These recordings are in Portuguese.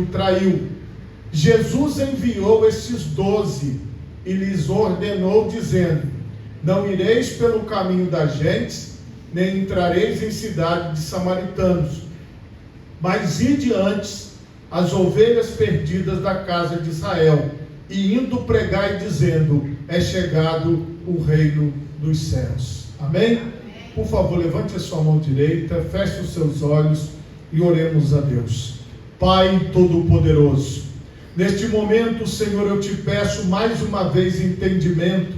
traiu. Jesus enviou esses 12 e lhes ordenou, dizendo: não ireis pelo caminho das gentes, nem entrareis em cidade de samaritanos, mas ide antes as ovelhas perdidas da casa de Israel, e indo pregai, dizendo: é chegado o reino dos céus. Amém? Por favor, levante a sua mão direita, feche os seus olhos e oremos a Deus. Pai Todo-Poderoso, neste momento, Senhor, eu te peço mais uma vez entendimento,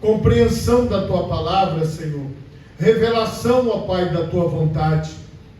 compreensão da tua palavra, Senhor, revelação, ó Pai, da tua vontade.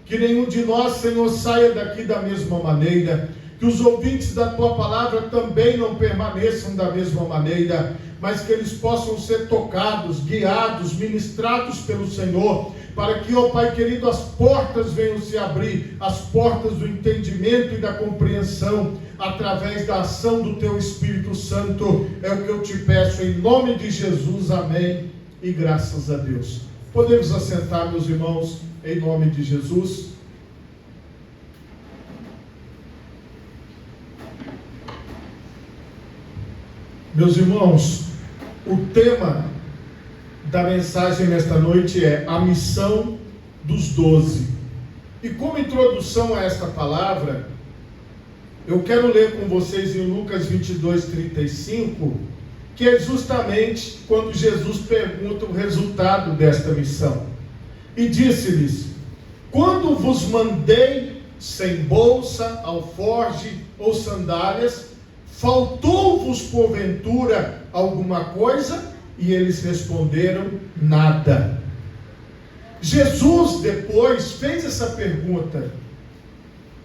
Que nenhum de nós, Senhor, saia daqui da mesma maneira, que os ouvintes da tua palavra também não permaneçam da mesma maneira, mas que eles possam ser tocados, guiados, ministrados pelo Senhor, para que, ó Pai querido, as portas venham se abrir, as portas do entendimento e da compreensão, através da ação do teu Espírito Santo. É o que eu te peço em nome de Jesus, amém, e graças a Deus. Podemos assentar, meus irmãos, em nome de Jesus. Meus irmãos, o tema da mensagem nesta noite é a missão dos 12. E como introdução a esta palavra, eu quero ler com vocês em Lucas 22:35, que é justamente quando Jesus pergunta o resultado desta missão. E disse-lhes: quando vos mandei sem bolsa, alforge ou sandálias, faltou-vos porventura alguma coisa? E eles responderam: nada. Jesus depois fez essa pergunta: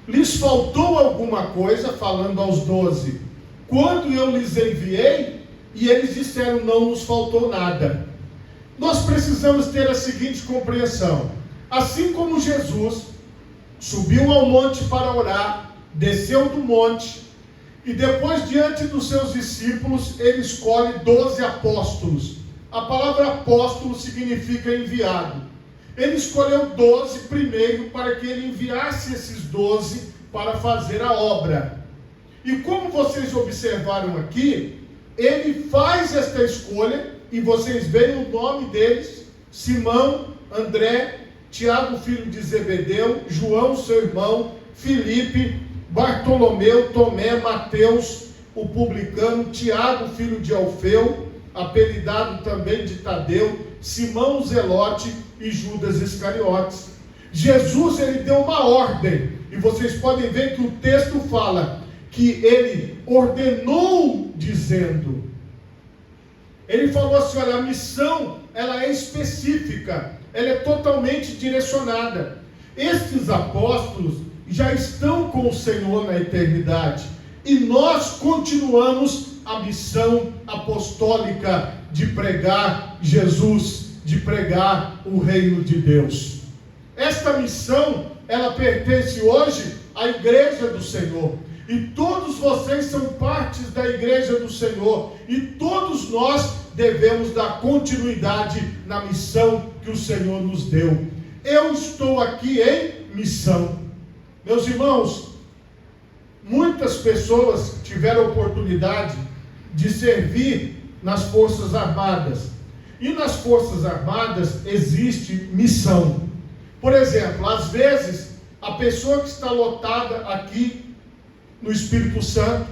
lhes faltou alguma coisa? Falando aos 12, quando eu lhes enviei? E eles disseram: não nos faltou nada. Nós precisamos ter a seguinte compreensão: assim como Jesus subiu ao monte para orar, desceu do monte, e depois, diante dos seus discípulos, ele escolhe 12 apóstolos. A palavra apóstolo significa enviado. Ele escolheu 12 primeiro para que ele enviasse esses 12 para fazer a obra. E como vocês observaram aqui, ele faz esta escolha, e vocês veem o nome deles: Simão, André, Tiago, filho de Zebedeu, João, seu irmão, Filipe, Bartolomeu, Tomé, Mateus, o publicano, Tiago, filho de Alfeu, apelidado também de Tadeu, Simão Zelote e Judas Iscariotes. Jesus, ele deu uma ordem, e vocês podem ver que o texto fala que ele ordenou, dizendo, ele falou assim: olha, a missão, ela é específica, ela é totalmente direcionada. Estes apóstolos já estão com o Senhor na eternidade, e nós continuamos a missão apostólica de pregar Jesus, de pregar o reino de Deus. Esta missão, ela pertence hoje à igreja do Senhor, e todos vocês são partes da igreja do Senhor, e todos nós devemos dar continuidade na missão que o Senhor nos deu. Eu estou aqui em missão. Meus irmãos, muitas pessoas tiveram a oportunidade de servir nas Forças Armadas. E nas Forças Armadas existe missão. Por exemplo, às vezes, a pessoa que está lotada aqui no Espírito Santo,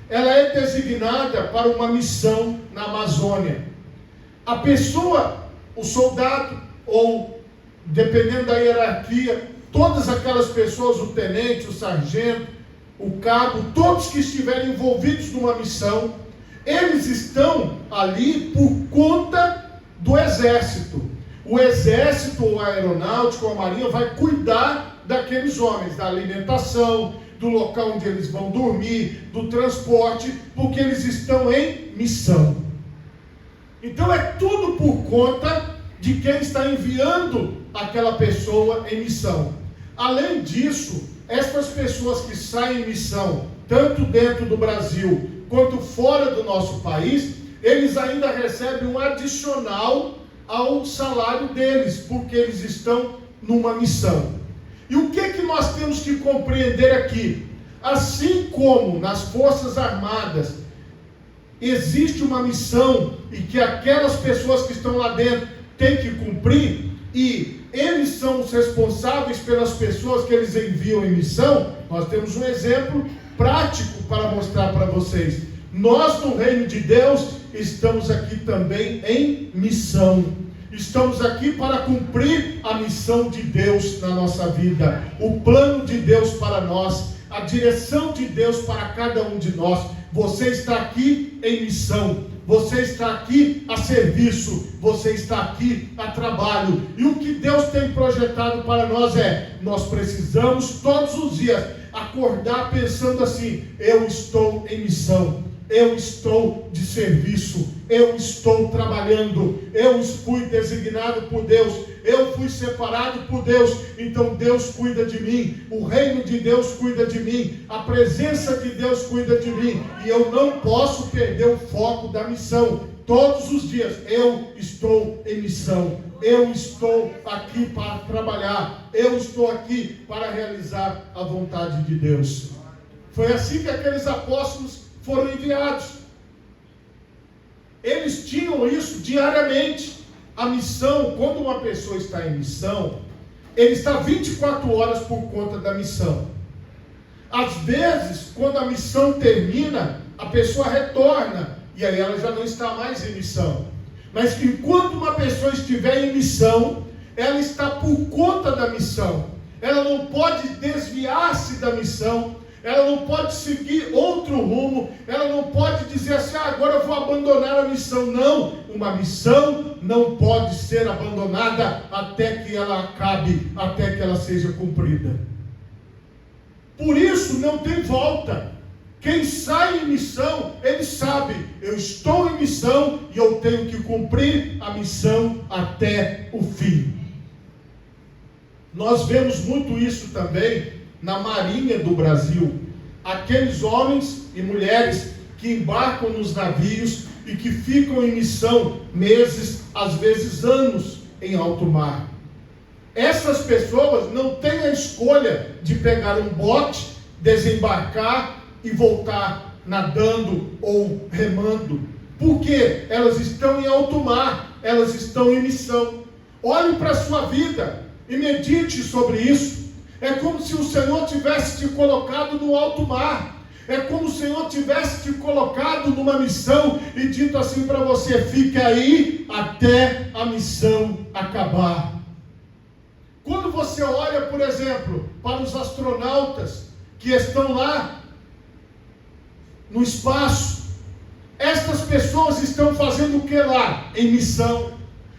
ela é designada para uma missão na Amazônia. A pessoa, o soldado, ou dependendo da hierarquia, todas aquelas pessoas, o tenente, o sargento, o cabo, todos que estiverem envolvidos numa missão, eles estão ali por conta do exército. O exército, ou a aeronáutica, ou a marinha, vai cuidar daqueles homens, da alimentação, do local onde eles vão dormir, do transporte, porque eles estão em missão. Então é tudo por conta de quem está enviando aquela pessoa em missão. Além disso, estas pessoas que saem em missão, tanto dentro do Brasil quanto fora do nosso país, eles ainda recebem um adicional ao salário deles, porque eles estão numa missão. E o que nós temos que compreender aqui? assim como nas Forças Armadas existe uma missão e que aquelas pessoas que estão lá dentro têm que cumprir, e eles são os responsáveis pelas pessoas que eles enviam em missão, nós temos um exemplo prático para mostrar para vocês. Nós, no reino de Deus, estamos aqui também em missão. Estamos aqui para cumprir a missão de Deus na nossa vida, o plano de Deus para nós, a direção de Deus para cada um de nós. Você está aqui em missão, você está aqui a serviço, você está aqui a trabalho. E o que Deus tem projetado para nós nós precisamos todos os dias acordar pensando assim: eu estou em missão, eu estou de serviço, eu estou trabalhando, eu fui designado por Deus, eu fui separado por Deus, então Deus cuida de mim, o reino de Deus cuida de mim, a presença de Deus cuida de mim, e eu não posso perder o foco da missão. Todos os dias eu estou em missão, eu estou aqui para trabalhar, eu estou aqui para realizar a vontade de Deus. Foi assim que aqueles apóstolos foram enviados. Eles tinham isso diariamente. A missão, quando uma pessoa está em missão, ele está 24 horas por conta da missão. Às vezes, quando a missão termina, a pessoa retorna, e aí ela já não está mais em missão. Mas enquanto uma pessoa estiver em missão, ela está por conta da missão. Ela não pode desviar-se da missão, ela não pode seguir outro rumo, ela não pode dizer assim: agora eu vou abandonar a missão. Não, uma missão não pode ser abandonada até que ela acabe, até que ela seja cumprida. Por isso não tem volta. Quem sai em missão, ele sabe: eu estou em missão e eu tenho que cumprir a missão até o fim. Nós vemos muito isso também na Marinha do Brasil. Aqueles homens e mulheres que embarcam nos navios e que ficam em missão meses, às vezes anos, em alto mar. Essas pessoas não têm a escolha de pegar um bote, desembarcar e voltar nadando ou remando, porque elas estão em alto mar, elas estão em missão. Olhe para a sua vida e medite sobre isso. É como se o Senhor tivesse te colocado no alto mar. É como se o Senhor tivesse te colocado numa missão e dito assim para você: fique aí até a missão acabar. Quando você olha, por exemplo, para os astronautas que estão lá no espaço, estas pessoas estão fazendo o que lá? Em missão.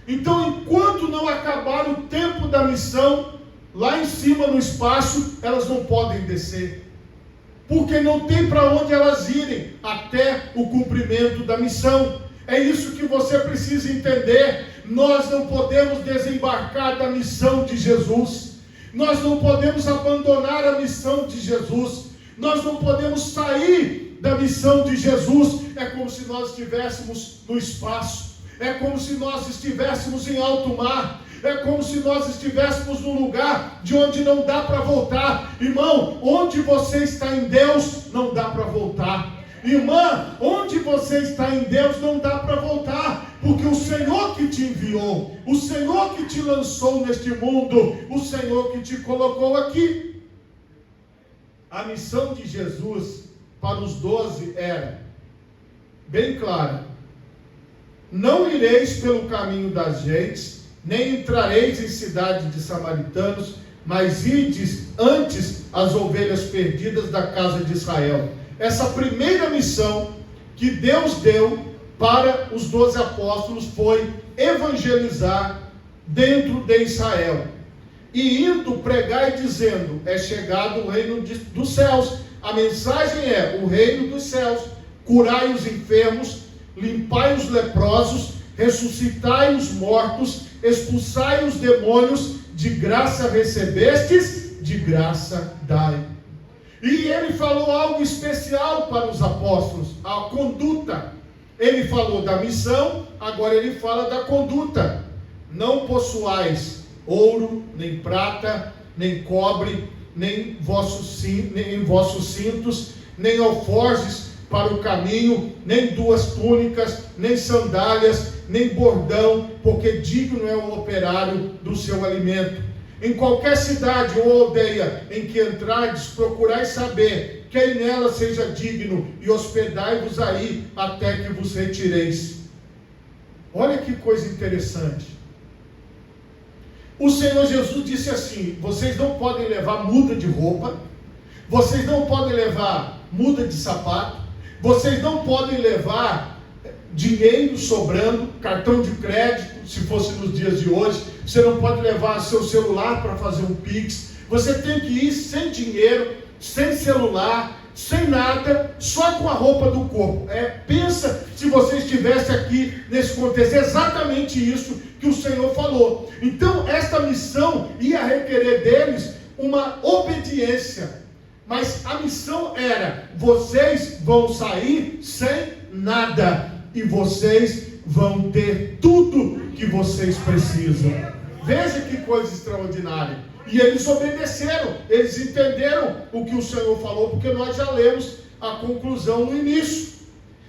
Então, enquanto não acabar o tempo da missão, lá em cima no espaço, elas não podem descer, porque não tem para onde elas irem até o cumprimento da missão. É isso que você precisa entender. Nós não podemos desembarcar da missão de Jesus, nós não podemos abandonar a missão de Jesus, nós não podemos sair da missão de Jesus. É como se nós estivéssemos no espaço, é como se nós estivéssemos em alto mar, é como se nós estivéssemos num lugar de onde não dá para voltar. Irmão, onde você está em Deus, não dá para voltar. Irmã, onde você está em Deus, não dá para voltar, porque o Senhor que te enviou, o Senhor que te lançou neste mundo, o Senhor que te colocou aqui. A missão de Jesus para os 12 era bem clara: não ireis pelo caminho das gentes, nem entrareis em cidade de samaritanos, mas ides antes as ovelhas perdidas da casa de Israel. Essa primeira missão que Deus deu para os 12 apóstolos foi evangelizar dentro de Israel. E indo pregar e dizendo: é chegado o reino dos céus. A mensagem é: o reino dos céus. Curai os enfermos, limpai os leprosos, ressuscitai os mortos, expulsai os demônios, de graça recebestes, de graça dai. E ele falou algo especial para os apóstolos: a conduta. Ele falou da missão, agora ele fala da conduta. Não possuais ouro, nem prata, nem cobre, nem vossos cintos, nem alforjes para o caminho, nem 2 túnicas, nem sandálias, nem bordão, porque digno é o operário do seu alimento. Em qualquer cidade ou aldeia em que entrardes, procurai saber quem nela seja digno, e hospedai-vos aí até que vos retireis. Olha que coisa interessante. O Senhor Jesus disse assim: vocês não podem levar muda de roupa, vocês não podem levar muda de sapato, vocês não podem levar dinheiro sobrando, cartão de crédito, se fosse nos dias de hoje, você não pode levar seu celular para fazer um Pix, você tem que ir sem dinheiro, sem celular, sem nada, só com a roupa do corpo. Pensa se você estivesse aqui nesse contexto, é exatamente isso que o Senhor falou. Então esta missão ia requerer deles uma obediência, mas a missão era: vocês vão sair sem nada, e vocês vão ter tudo que vocês precisam. Veja que coisa extraordinária. E eles obedeceram, eles entenderam o que o Senhor falou, porque nós já lemos a conclusão no início.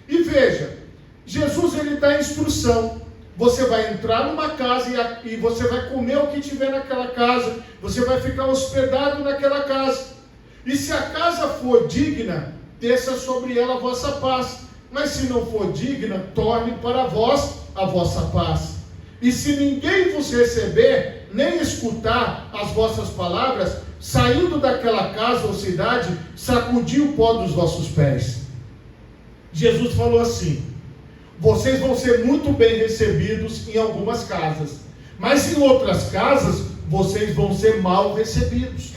E veja, Jesus ele dá a instrução: você vai entrar numa casa e você vai comer o que tiver naquela casa, você vai ficar hospedado naquela casa, e se a casa for digna, desça sobre ela a vossa paz, mas se não for digna, torne para vós a vossa paz. E se ninguém vos receber, nem escutar as vossas palavras, saindo daquela casa ou cidade, sacudi o pó dos vossos pés. Jesus falou assim: vocês vão ser muito bem recebidos em algumas casas, mas em outras casas, vocês vão ser mal recebidos.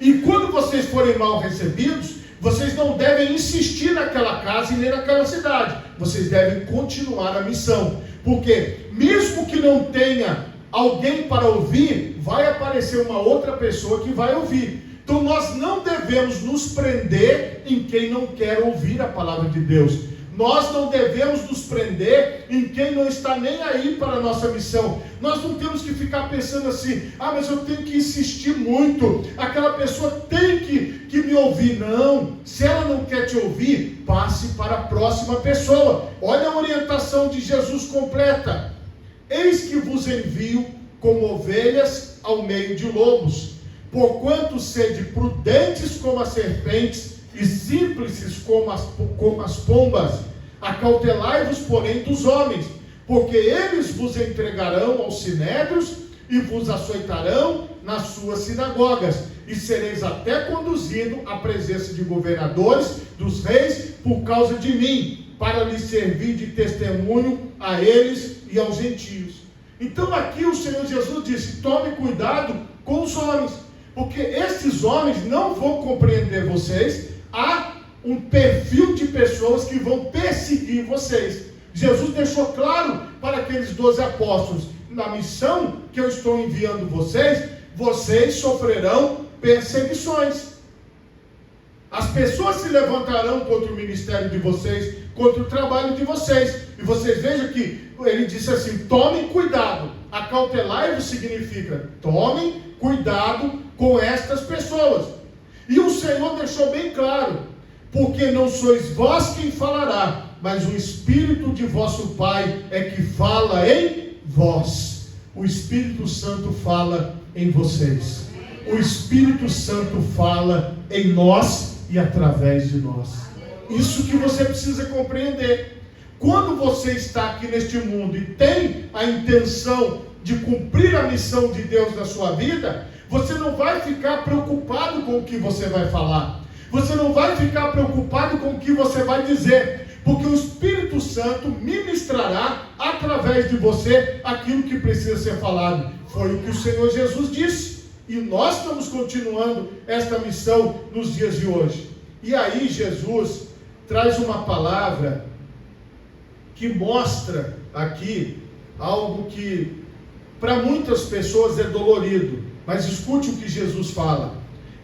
E quando vocês forem mal recebidos, vocês não devem insistir naquela casa e nem naquela cidade, vocês devem continuar a missão, porque mesmo que não tenha alguém para ouvir, vai aparecer uma outra pessoa que vai ouvir. Então nós não devemos nos prender em quem não quer ouvir a palavra de Deus. Nós não devemos nos prender em quem não está nem aí para a nossa missão. Nós não temos que ficar pensando assim: mas eu tenho que insistir muito, aquela pessoa tem que me ouvir. Não, se ela não quer te ouvir, passe para a próxima pessoa. Olha a orientação de Jesus completa: eis que vos envio como ovelhas ao meio de lobos, porquanto sede prudentes como as serpentes e simples como as pombas. Acautelai-vos, porém, dos homens, porque eles vos entregarão aos sinédrios e vos açoitarão nas suas sinagogas, e sereis até conduzido à presença de governadores, dos reis, por causa de mim, para lhes servir de testemunho a eles e aos gentios. Então aqui o Senhor Jesus disse: tome cuidado com os homens, porque esses homens não vão compreender vocês. Há um perfil de pessoas que vão perseguir vocês. Jesus deixou claro para aqueles 12 apóstolos: na missão que eu estou enviando vocês, vocês sofrerão perseguições. As pessoas se levantarão contra o ministério de vocês, contra o trabalho de vocês. E vocês vejam que ele disse assim: tomem cuidado. Acautelai-vos significa: tomem cuidado com estas pessoas. E o Senhor deixou bem claro: porque não sois vós quem falará, mas o Espírito de vosso Pai é que fala em vós. O Espírito Santo fala em vocês. O Espírito Santo fala em nós e através de nós. Isso que você precisa compreender. Quando você está aqui neste mundo e tem a intenção de cumprir a missão de Deus na sua vida, você não vai ficar preocupado com o que você vai falar. Você não vai ficar preocupado com o que você vai dizer, porque o Espírito Santo ministrará através de você aquilo que precisa ser falado. Foi o que o Senhor Jesus disse. E nós estamos continuando esta missão nos dias de hoje. E aí Jesus traz uma palavra que mostra aqui algo que para muitas pessoas é dolorido. Mas escute o que Jesus fala: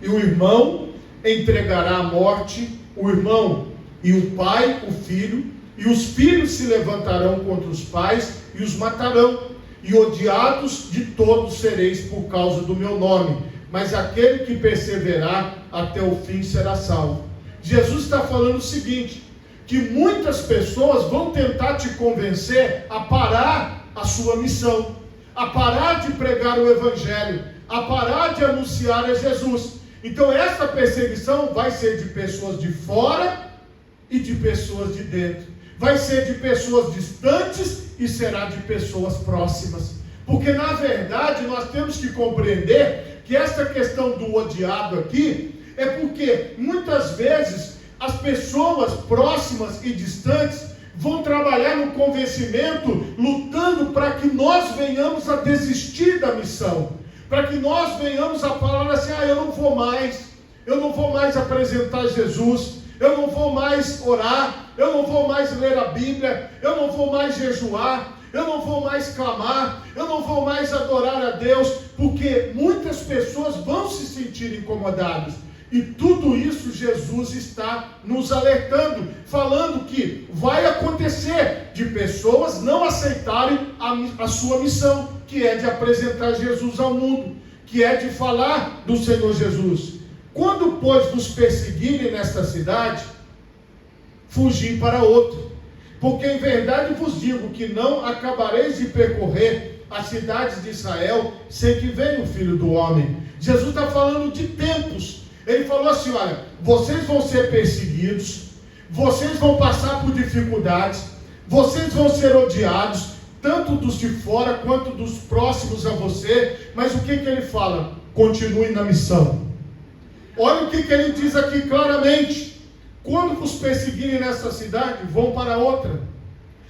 e o irmão entregará à morte o irmão, e o pai o filho, e os filhos se levantarão contra os pais e os matarão, e odiados de todos sereis por causa do meu nome. mas aquele que perseverar até o fim será salvo. Jesus está falando o seguinte, que muitas pessoas vão tentar te convencer a parar a sua missão, a parar de pregar o Evangelho, a parar de anunciar a Jesus. Então essa perseguição vai ser de pessoas de fora e de pessoas de dentro. Vai ser de pessoas distantes e será de pessoas próximas. Porque na verdade nós temos que compreender que essa questão do odiado aqui é porque muitas vezes as pessoas próximas e distantes vão trabalhar no convencimento, lutando para que nós venhamos a desistir da missão, para que nós venhamos a falar assim, eu não vou mais apresentar Jesus, eu não vou mais orar, eu não vou mais ler a Bíblia, eu não vou mais jejuar, eu não vou mais clamar, eu não vou mais adorar a Deus, porque muitas pessoas vão se sentir incomodadas. E tudo isso Jesus está nos alertando, falando que vai acontecer de pessoas não aceitarem a sua missão, que é de apresentar Jesus ao mundo, que é de falar do Senhor Jesus. Quando, pois, vos perseguirem nesta cidade, fugi para outro, porque em verdade vos digo que não acabareis de percorrer as cidades de Israel sem que venha o Filho do Homem. Jesus está falando de tempos. Ele falou assim, olha, vocês vão ser perseguidos, vocês vão passar por dificuldades, vocês vão ser odiados, tanto dos de fora quanto dos próximos a você, mas o que ele fala? Continue na missão. Olha o que ele diz aqui claramente, quando vos perseguirem nessa cidade, vão para outra.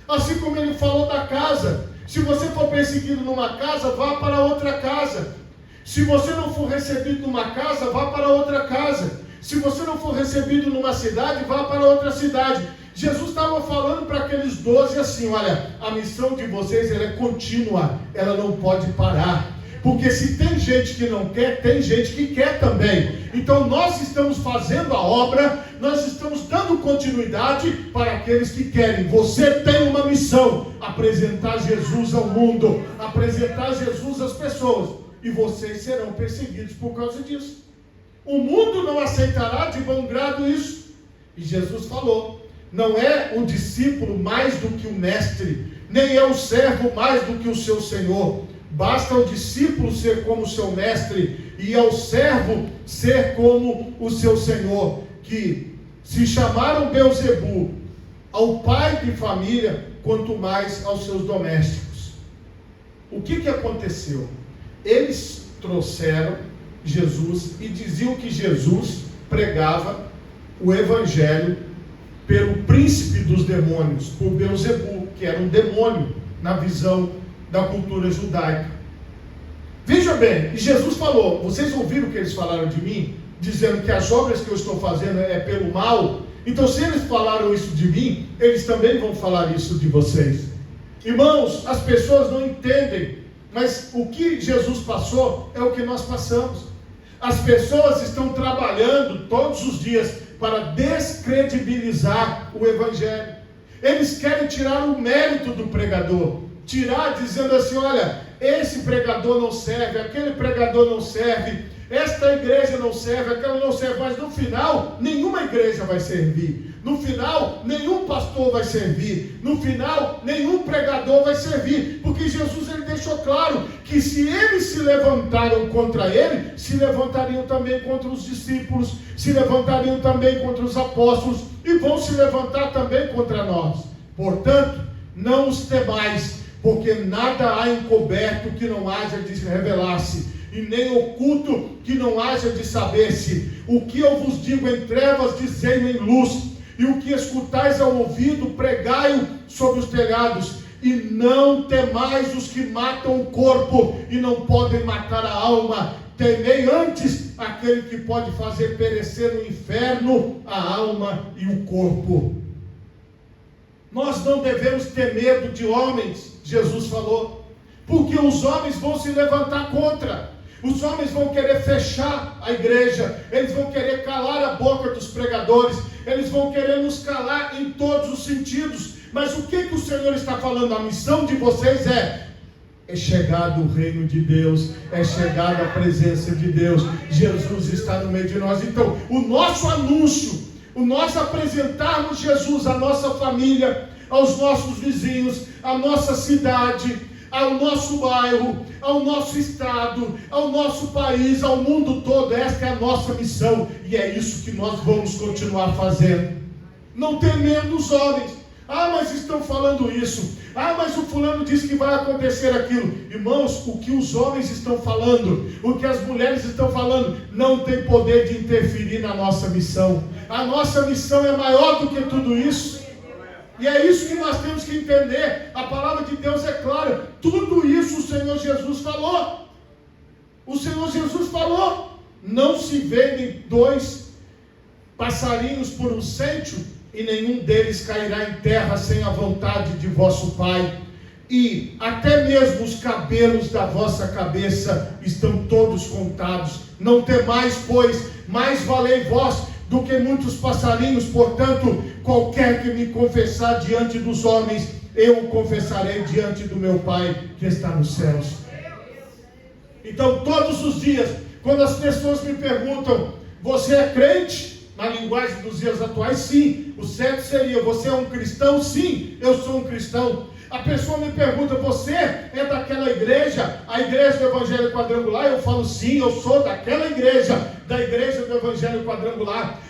Assim como ele falou da casa, se você for perseguido numa casa, vá para outra casa. Se você não for recebido numa casa, vá para outra casa. Se você não for recebido numa cidade, vá para outra cidade. Jesus estava falando para aqueles 12 assim, olha, a missão de vocês ela é contínua, ela não pode parar. Porque se tem gente que não quer, tem gente que quer também. Então nós estamos fazendo a obra, nós estamos dando continuidade para aqueles que querem. Você tem uma missão, apresentar Jesus ao mundo, apresentar Jesus às pessoas. E vocês serão perseguidos por causa disso. O mundo não aceitará de bom grado isso. E Jesus falou, não é o discípulo mais do que o mestre, nem é o servo mais do que o seu senhor. Basta o discípulo ser como o seu mestre, e ao servo ser como o seu senhor, que se chamaram Beelzebu, ao pai de família, quanto mais aos seus domésticos. O que aconteceu? Eles trouxeram Jesus e diziam que Jesus pregava o evangelho pelo príncipe dos demônios, por Beelzebu, que era um demônio na visão da cultura judaica. Veja bem, e Jesus falou, vocês ouviram o que eles falaram de mim? Dizendo que as obras que eu estou fazendo é pelo mal. Então se eles falaram isso de mim, eles também vão falar isso de vocês. Irmãos, as pessoas não entendem, mas o que Jesus passou é o que nós passamos. As pessoas estão trabalhando todos os dias para descredibilizar o evangelho. Eles querem tirar o mérito do pregador, tirar dizendo assim, olha, esse pregador não serve, aquele pregador não serve, esta igreja não serve, aquela não serve, mas no final, nenhuma igreja vai servir, no final, nenhum pastor vai servir, no final, nenhum pregador vai servir, porque Jesus ele deixou claro que se eles se levantaram contra ele, se levantariam também contra os discípulos, se levantariam também contra os apóstolos, e vão se levantar também contra nós. Portanto, não os temais, porque nada há encoberto que não haja de revelar-se, e nem oculto que não haja de saber-se. O que eu vos digo em trevas, dizei-o em luz, e o que escutais ao ouvido, pregai-o sobre os telhados. E não temais os que matam o corpo, e não podem matar a alma. Temei antes aquele que pode fazer perecer no inferno a alma e o corpo. Nós não devemos ter medo de homens, Jesus falou, porque os homens vão se levantar contra. Os homens vão querer fechar a igreja, eles vão querer calar a boca dos pregadores, eles vão querer nos calar em todos os sentidos. Mas o que o Senhor está falando? A missão de vocês é é chegado o reino de Deus, é chegada a presença de Deus. Jesus está no meio de nós. Então, o nosso anúncio, o nós apresentarmos Jesus à nossa família, aos nossos vizinhos, à nossa cidade, ao nosso bairro, ao nosso estado, ao nosso país, ao mundo todo, esta é a nossa missão, e é isso que nós vamos continuar fazendo, não temendo os homens. Mas estão falando isso, mas o fulano disse que vai acontecer aquilo. Irmãos, o que os homens estão falando, o que as mulheres estão falando, não tem poder de interferir na nossa missão. A nossa missão é maior do que tudo isso. E é isso que nós temos que entender. A palavra de Deus é clara. Tudo isso o Senhor Jesus falou. O Senhor Jesus falou: não se vendem 2 passarinhos por um cêntimo, e nenhum deles cairá em terra sem a vontade de vosso Pai. E até mesmo os cabelos da vossa cabeça estão todos contados. Não temais, pois, mais valei vós do que muitos passarinhos. Portanto, qualquer que me confessar diante dos homens, eu o confessarei diante do meu Pai que está nos céus. Então, todos os dias, quando as pessoas me perguntam: você é crente? Na linguagem dos dias atuais, sim. O certo seria: você é um cristão? Sim, eu sou um cristão. A pessoa me pergunta: você é daquela igreja, a igreja do Evangelho Quadrangular? Eu falo: sim, eu sou daquela igreja, da igreja do Evangelho Quadrangular.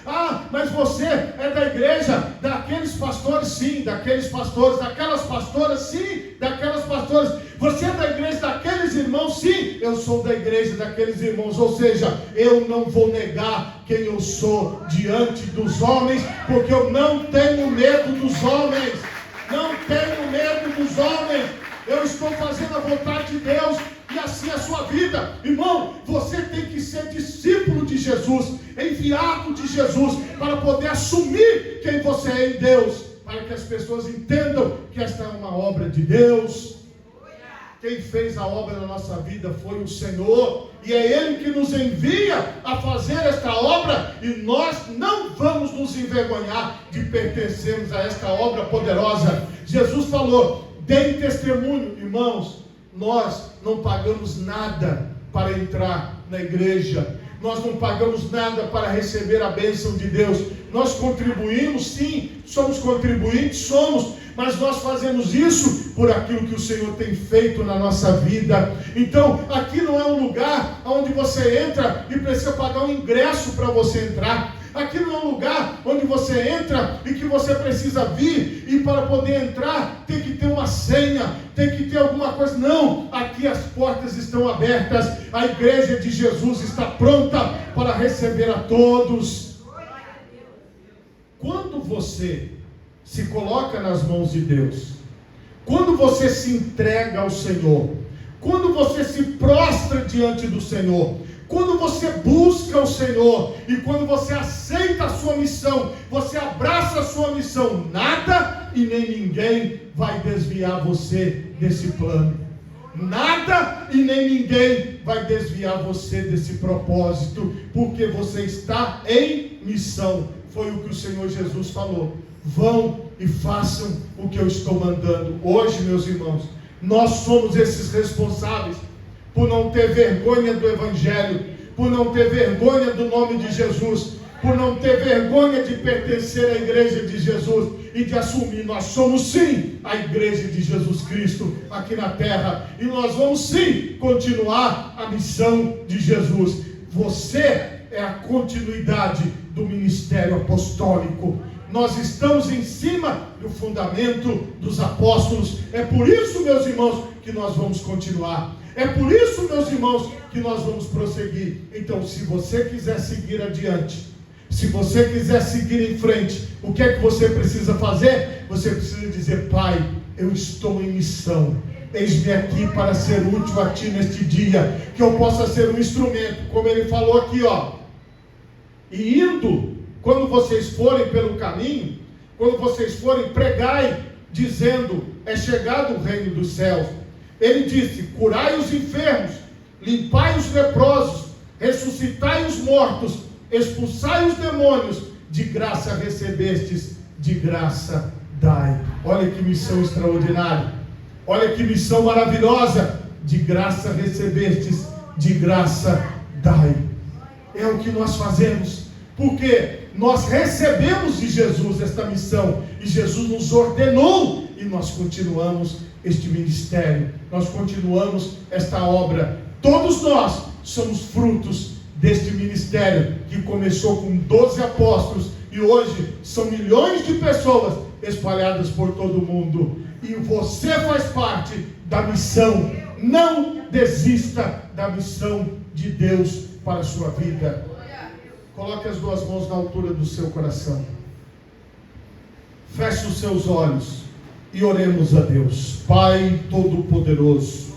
Mas você é da igreja daqueles pastores? Sim, daqueles pastores. Daquelas pastoras? Sim, daquelas pastoras. Você é da igreja daqueles irmãos? Sim, eu sou da igreja daqueles irmãos. Ou seja, eu não vou negar quem eu sou diante dos homens, porque eu não tenho medo dos homens. Não tenho medo dos homens. Eu estou fazendo a vontade de Deus, e assim é a sua vida. Irmão, você tem que ser discípulo de Jesus, enviado de Jesus, para poder assumir quem você é em Deus, para que as pessoas entendam que esta é uma obra de Deus. Quem fez a obra na nossa vida foi o Senhor, e é Ele que nos envia a fazer esta obra, e nós não vamos nos envergonhar de pertencermos a esta obra poderosa. Jesus falou: deem testemunho. Irmãos, nós não pagamos nada para entrar na igreja, nós não pagamos nada para receber a bênção de Deus. Nós contribuímos, sim, somos contribuintes, somos, mas nós fazemos isso por aquilo que o Senhor tem feito na nossa vida. Então, aqui não é um lugar onde você entra e precisa pagar um ingresso para você entrar. Aqui não é um lugar onde você entra e que você precisa vir, e para poder entrar tem que ter uma senha, tem que ter alguma coisa. Não, aqui as portas estão abertas, a igreja de Jesus está pronta para receber a todos. Quando você se coloca nas mãos de Deus, quando você se entrega ao Senhor, quando você se prostra diante do Senhor, quando você busca o Senhor, e quando você aceita a sua missão, você abraça a sua missão, nada e nem ninguém vai desviar você desse plano. Nada e nem ninguém vai desviar você desse propósito, porque você está em missão. Foi o que o Senhor Jesus falou: vão e façam o que eu estou mandando. Hoje, meus irmãos, nós somos esses responsáveis por não ter vergonha do Evangelho, por não ter vergonha do nome de Jesus, por não ter vergonha de pertencer à igreja de Jesus e de assumir: nós somos sim a igreja de Jesus Cristo aqui na terra, e nós vamos sim continuar a missão de Jesus. Você é a continuidade do ministério apostólico. Nós estamos em cima do fundamento dos apóstolos. É por isso, meus irmãos, que nós vamos continuar. É por isso, meus irmãos, que nós vamos prosseguir. Então, se você quiser seguir adiante, se você quiser seguir em frente, o que é que você precisa fazer? Você precisa dizer: Pai, eu estou em missão. Eis-me aqui para ser útil a Ti neste dia, que eu possa ser um instrumento, como Ele falou aqui, e indo, quando vocês forem pelo caminho, quando vocês forem, pregai, dizendo: é chegado o reino dos céus. Ele disse: curai os enfermos, limpai os leprosos, ressuscitai os mortos, expulsai os demônios, de graça recebestes, de graça dai. Olha que missão extraordinária, olha que missão maravilhosa. de graça recebestes, de graça dai. É o que nós fazemos, porque nós recebemos de Jesus esta missão, e Jesus nos ordenou, e nós continuamos este ministério, nós continuamos esta obra. Todos nós somos frutos deste ministério, que começou com 12 apóstolos, e hoje são milhões de pessoas espalhadas por todo o mundo, e você faz parte da missão. Não desista da missão de Deus para a sua vida. Coloque as duas mãos na altura do seu coração, feche os seus olhos e oremos a Deus. Pai Todo-Poderoso,